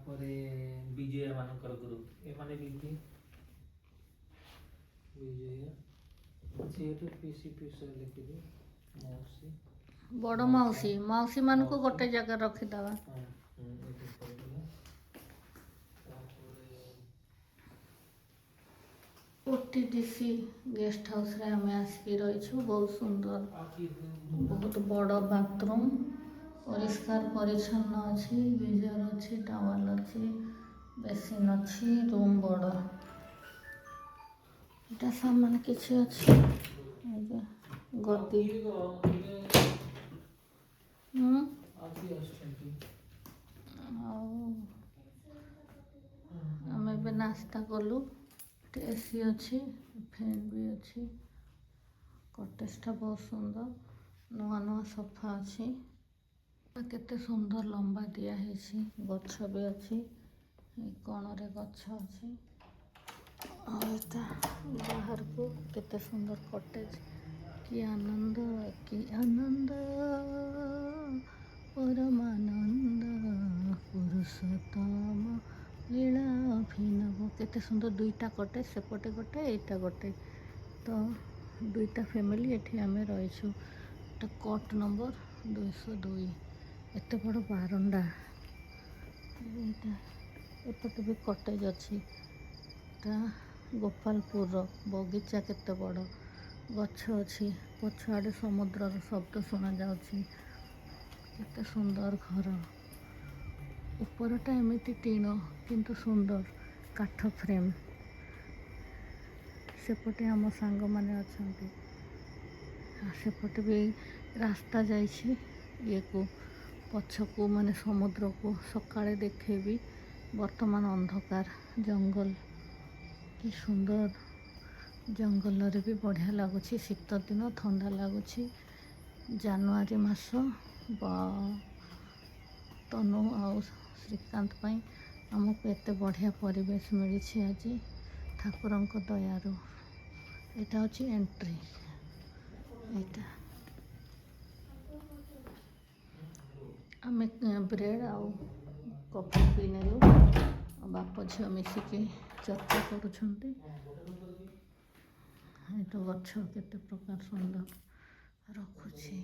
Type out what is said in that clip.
विजय मानकर ग्रुप एमाने भी विजय जेहेतु पीसी पीसी लिखिदे मौसी बड़ मौसी मौसी मान को गोटे जगह रखीदवा ओटीडीसी गेस्ट हाउस रे हमें आसिक रही बहुत सुंदर बहुत बड़ बाथरूम परिष्कार परिच्छन्न अच्छी गीजर अच्छी टावल अच्छी बेसिन अच्छी रूम बड़ इटा सामान किसी अच्छी गद्दी आम ए नास्ता कलु एसी अच्छी फैन भी अच्छी कटेजटा बहुत सुंदर नुआ नुआ सोफा अच्छी केते सुंदर लंबा दिया गछ भी अच्छी कण रे गछ अच्छी बाहर को केते सुंदर कटेज कि आनंद परमानंद पुरुषोत्तम लीला अभिनव केते सुंदर दुईटा कटेज सेपटे गोटे एटा गोटे तो दुईटा फैमिली एठी आमे रहीछु कोट नंबर 202 एते बड़ बारंडा एपटे भी कटेज अच्छी गोपालपुर बगीचा केते बड़ गछ अच्छी पछाड़े समुद्र शब्द सुना जाउछि केते सुंदर घर ऊपरटा एमिति टीण किंतु सुंदर काठ फ्रेम सेपटे आम सांग माने अछंती सेपटे भी रास्ता जाइछि ये को पछकू माने समुद्र को सकाळे देखेबी वर्तमान अंधकार जंगल कि सुंदर जंगल रे भी बढ़िया लगुच शीत दिन ठंडा लगुच जानुआरी मास तनु आउ श्रीकांत पाई आमको एत बढ़िया परिवेश मिली आज ठाकुर दयारू यहाँ हूँ एंट्री यहाँ आम ब्रेड आउ कॉफी पी नेलु बाप झील मिसिकी चर्चा करुँच गछ केते प्रकार सुंदर रखुची।